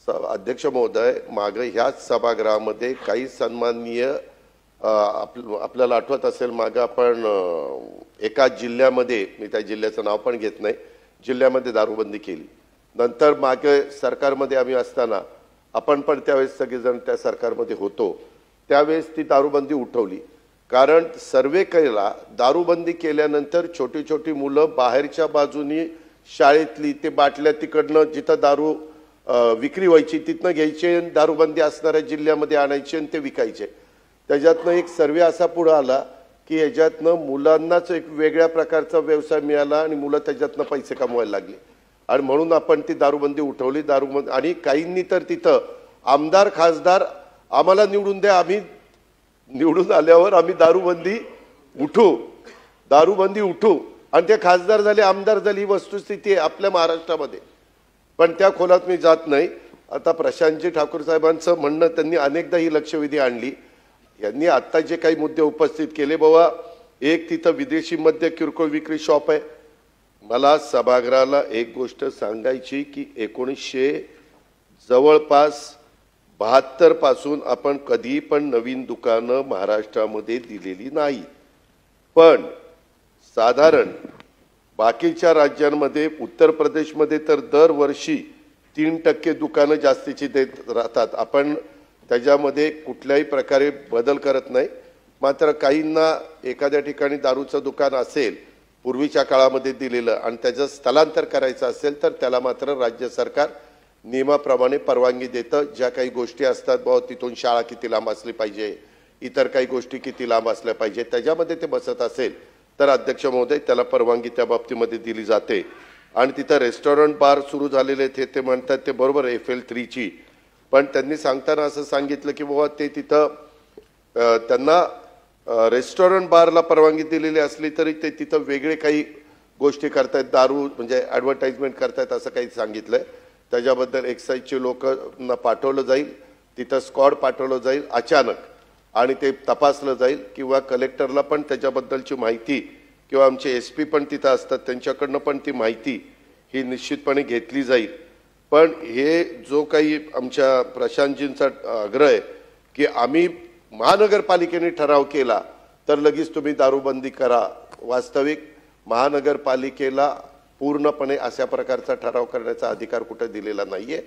अध्यक्ष महोदय, मागे ह्याच सभागृहामध्ये काही सन्माननीय आपल्याला आठवत असेल, मागे आपण एका जिल्ह्यामध्ये, मी त्या जिल्ह्याचं नाव पण घेत नाही, जिल्ह्यामध्ये दारूबंदी केली. नंतर मागे सरकारमध्ये आम्ही असताना आपण पण त्यावेळेस सगळेजण त्या सरकारमध्ये होतो, त्यावेळेस ती दारूबंदी उठवली. कारण सर्वे केला, दारूबंदी केल्यानंतर छोटी छोटी मुलं बाहेरच्या बाजूनी शाळेतली ते बाटल्या तिकडनं जिथं दारू विक्री व्हायची तिथनं घ्यायचे, दारूबंदी असणाऱ्या जिल्ह्यामध्ये आणायचे आणि ते विकायचे. त्याच्यातनं एक सर्वे असा पुढे आला की याच्यातनं मुलांनाच एक वेगळ्या प्रकारचा व्यवसाय मिळाला आणि मुलं त्याच्यातनं पैसे कमवायला लागली आणि म्हणून आपण ती दारूबंदी उठवली. दारूबंदी आणि काहींनी तर तिथं आमदार खासदार आम्हाला निवडून द्या, आम्ही निवडून आल्यावर आम्ही दारूबंदी उठू आणि ते खासदार झाले, आमदार झाले. ही वस्तुस्थिती आहे आपल्या महाराष्ट्रामध्ये. पण त्या खोलात मी जात नाही. आता प्रशांतजी ठाकूर साहेबांचं म्हणणं, त्यांनी अनेकदा ही लक्षवेधी आणली. यांनी आता जे काही मुद्दे उपस्थित केले, बाबा एक तिथं विदेशी मद्य किरकोळ विक्री शॉप आहे. मला सभागृहाला एक गोष्ट सांगायची की 1972 पासून आपण कधी पण नवीन दुकानं महाराष्ट्रामध्ये दिलेली नाही. पण साधारण बाकीच्या राज्यांमध्ये, उत्तर प्रदेशमध्ये तर दरवर्षी 3% दुकानं जास्तीची देत राहतात. आपण त्याच्यामध्ये कुठल्याही प्रकारे बदल करत नाही. मात्र काहींना एखाद्या ठिकाणी दारूचं दुकान असेल पूर्वीच्या काळामध्ये दिलेलं आणि त्याचं स्थलांतर करायचं असेल तर त्याला मात्र राज्य सरकार नियमाप्रमाणे परवानगी देतं. ज्या काही गोष्टी असतात, बाबा तिथून शाळा किती लांब असली पाहिजे, इतर काही गोष्टी किती लांब असल्या पाहिजे, त्याच्यामध्ये ते बसत असेल तर अध्यक्ष महोदय त्याला परवानगी त्या बाबतीमध्ये दिली जाते. आणि तिथं रेस्टॉरंट बार सुरू झालेले ते म्हणतात ते बरोबर FL3ची. पण त्यांनी सांगताना असं सांगितलं की बाबा ते तिथं त्यांना रेस्टॉरंट बारला परवानगी दिलेली असली तरी ते तिथं वेगळे काही गोष्टी करतायत, दारू म्हणजे ॲडव्हर्टाइजमेंट करतायत असं काही सांगितलंय. त्याच्याबद्दल एक्साईजचे लोकांना पाठवलं जाईल, तिथं स्क्वॉड पाठवलं जाईल अचानक आणि ते तपासलं जाईल किंवा कलेक्टरला पण त्याच्याबद्दलची माहिती किंवा आमचे SP पण तिथं असतात त्यांच्याकडनं पण ती माहिती ही निश्चितपणे घेतली जाईल. पण हे जो काही आमच्या प्रशांतजींचा आग्रह आहे की आम्ही महानगरपालिकेने ठराव केला तर लगेच तुम्ही दारूबंदी करा, वास्तविक महानगरपालिकेला पूर्णपणे अशा प्रकारचा ठराव करण्याचा अधिकार कुठे दिलेला नाहीये.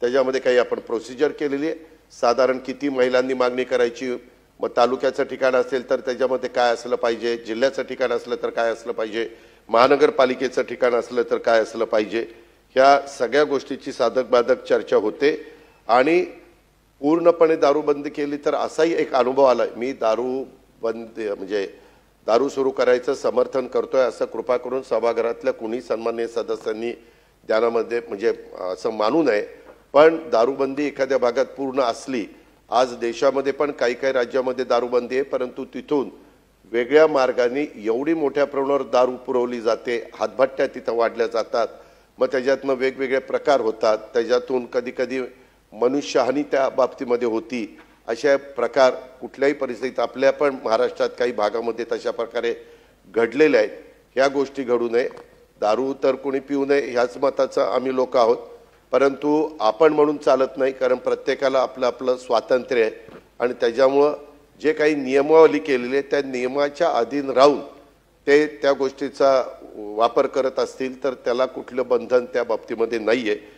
त्याच्यामध्ये काही आपण प्रोसिजर केलेली आहे. साधारण किती महिलांनी मागणी करायची, मग तालुक्याचं ठिकाण असेल तर त्याच्यामध्ये काय असलं पाहिजे, जिल्ह्याचं ठिकाण असलं तर काय असलं पाहिजे, महानगरपालिकेचं ठिकाण असलं तर काय असलं पाहिजे, ह्या सगळ्या गोष्टीची साधक बाधक चर्चा होते. आणि पूर्णपणे दारूबंदी केली तर असाही एक अनुभव आला. मी दारूबंदी म्हणजे दारू सुरू करायचं समर्थन करतोय असं कृपा करून सभागृहातल्या कुणी सन्माननीय सदस्यांनी ध्यानामध्ये म्हणजे असं मानू नये. पण दारूबंदी एखाद्या भागात पूर्ण असली, आज देशामध्ये पण काही काही राज्यामध्ये दारूबंदी आहे, परंतु तिथून वेगळ्या मार्गाने एवढी मोठ्या प्रमाणावर दारू पुरवली जाते, हातभट्ट्या तिथं वाढल्या जातात, मग त्याच्यातनं वेगवेगळे प्रकार होतात, त्याच्यातून कधी कधी मनुष्यहानी त्या बाबतीमध्ये होती. अशा प्रकार कुठल्याही परिस्थितीत आपल्या पण महाराष्ट्रात काही भागामध्ये तशा प्रकारे घडलेल्या आहेत. ह्या गोष्टी घडू नये. दारू तर कोणी पिऊ नये ह्याच मताचं आम्ही लोक आहोत, परंतु आपण म्हणून चालत नाही. कारण प्रत्येकाला आपलं आपलं स्वातंत्र्य आहे आणि त्याच्यामुळं जे काही नियमावली केलेली आहे त्या नियमाच्या अधीन राहून ते त्या गोष्टीचा वापर करत असतील तर त्याला कुठलं बंधन त्या बाबतीमध्ये नाही आहे.